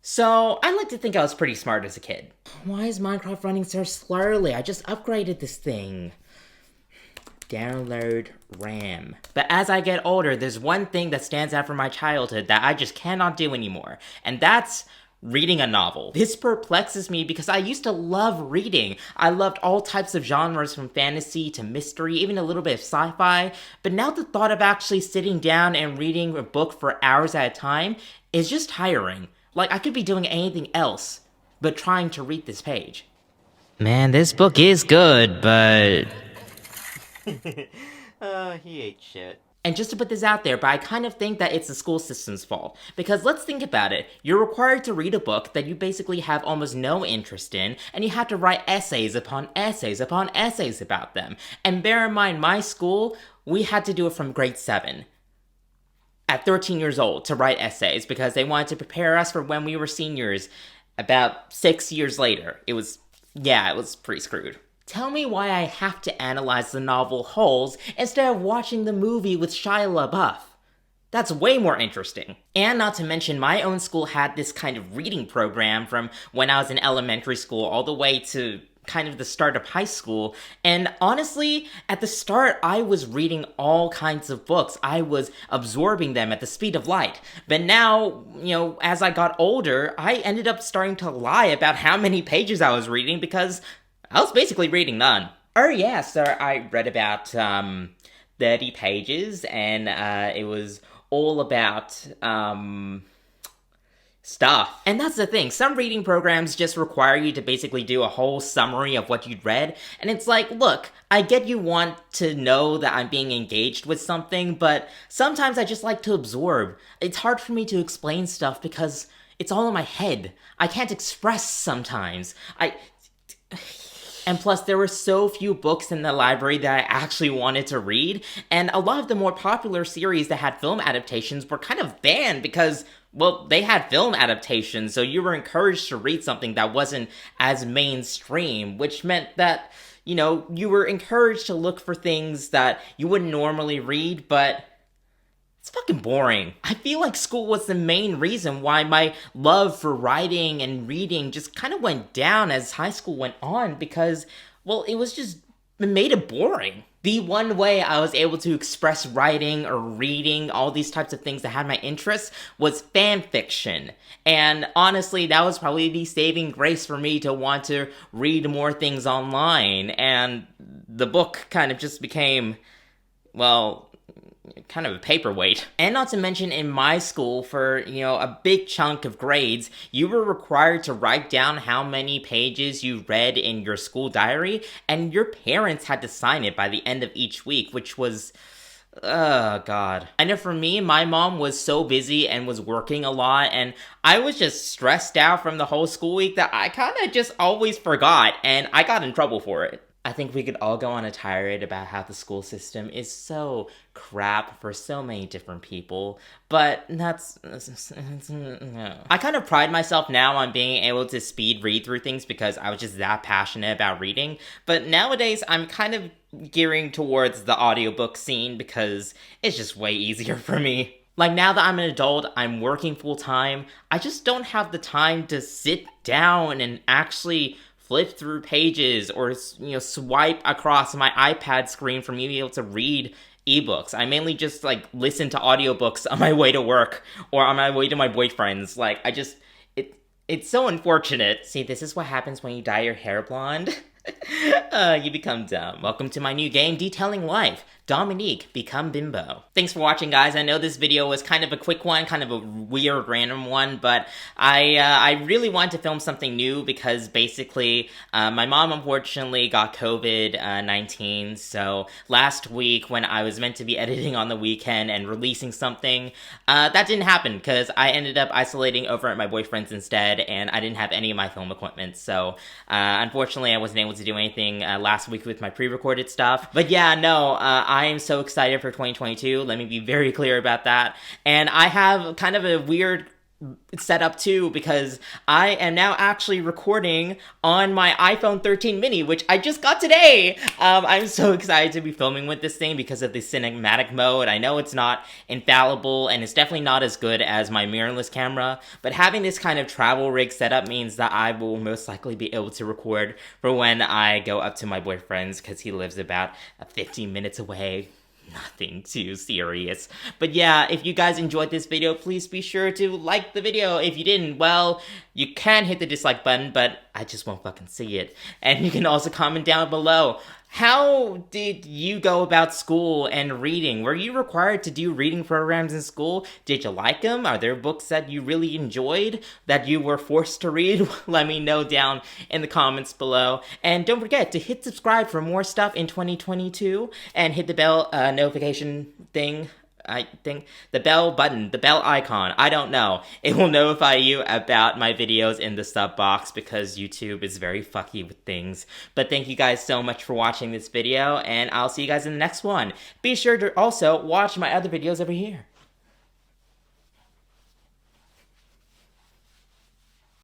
So, I like to think I was pretty smart as a kid. Why is Minecraft running so slowly? I just upgraded this thing. Download RAM. But as I get older, there's one thing that stands out from my childhood that I just cannot do anymore, and that's reading a novel. This perplexes me because I used to love reading. I loved all types of genres from fantasy to mystery, even a little bit of sci-fi, but now the thought of actually sitting down and reading a book for hours at a time is just tiring. Like, I could be doing anything else but trying to read this page. Man, this book is good, but He ate shit. And just to put this out there, but I kind of think that it's the school system's fault. Because let's think about it. You're required to read a book that you basically have almost no interest in, and you have to write essays upon essays upon essays about them. And bear in mind, my school, we had to do it from grade 7 at 13 years old to write essays because they wanted to prepare us for when we were seniors about 6 years later. It was pretty screwed. Tell me why I have to analyze the novel wholes instead of watching the movie with Shia LaBeouf. That's way more interesting. And not to mention, my own school had this kind of reading program from when I was in elementary school all the way to kind of the start of high school. And honestly, at the start, I was reading all kinds of books. I was absorbing them at the speed of light. But now, as I got older, I ended up starting to lie about how many pages I was reading because I was basically reading none. Oh yeah, so I read about 30 pages, and it was all about stuff. And that's the thing, some reading programs just require you to basically do a whole summary of what you'd read, and it's like, look, I get you want to know that I'm being engaged with something, but sometimes I just like to absorb. It's hard for me to explain stuff because it's all in my head. I can't express sometimes. And plus, there were so few books in the library that I actually wanted to read, and a lot of the more popular series that had film adaptations were kind of banned because, well, they had film adaptations, so you were encouraged to read something that wasn't as mainstream, which meant that, you were encouraged to look for things that you wouldn't normally read, but it's fucking boring. I feel like school was the main reason why my love for writing and reading just kind of went down as high school went on because, well, it made it boring. The one way I was able to express writing or reading, all these types of things that had my interests, was fan fiction. And honestly, that was probably the saving grace for me to want to read more things online. And the book kind of just became, well, kind of a paperweight. And not to mention, in my school, for, a big chunk of grades, you were required to write down how many pages you read in your school diary, and your parents had to sign it by the end of each week, which was, oh god. I know for me, my mom was so busy and was working a lot, and I was just stressed out from the whole school week that I kind of just always forgot, and I got in trouble for it. I think we could all go on a tirade about how the school system is so crap for so many different people, but I kind of pride myself now on being able to speed read through things because I was just that passionate about reading, but nowadays I'm kind of gearing towards the audiobook scene because it's just way easier for me. Like, now that I'm an adult, I'm working full time, I just don't have the time to sit down and actually flip through pages or, swipe across my iPad screen for me to be able to read ebooks. I mainly just, listen to audiobooks on my way to work or on my way to my boyfriend's. It's so unfortunate. See, this is what happens when you dye your hair blonde. You become dumb. Welcome to my new game, Detailing Life. Dominique, become bimbo. Thanks for watching, guys. I know this video was kind of a quick one, kind of a weird, random one, but I really wanted to film something new because basically, my mom unfortunately got COVID-19, so last week when I was meant to be editing on the weekend and releasing something, that didn't happen because I ended up isolating over at my boyfriend's instead, and I didn't have any of my film equipment, so unfortunately I wasn't able to do anything last week with my pre-recorded stuff. But yeah, no, I am so excited for 2022. Let me be very clear about that. And I have kind of a weird set up too, because I am now actually recording on my iPhone 13 mini, which I just got today. I'm so excited to be filming with this thing because of the cinematic mode. I know it's not infallible and it's definitely not as good as my mirrorless camera, but having this kind of travel rig setup means that I will most likely be able to record for when I go up to my boyfriend's, because he lives about 15 minutes away. Nothing too serious. But yeah, if you guys enjoyed this video, please be sure to like the video. If you didn't, well, you can hit the dislike button, but I just won't fucking see it. And you can also comment down below. How did you go about school and reading? Were you required to do reading programs in school? Did you like them? Are there books that you really enjoyed that you were forced to read? Let me know down in the comments below. And don't forget to hit subscribe for more stuff in 2022 and hit the bell notification thing. I think the bell button, the bell icon, I don't know. It will notify you about my videos in the sub box because YouTube is very fucky with things. But thank you guys so much for watching this video, and I'll see you guys in the next one. Be sure to also watch my other videos over here.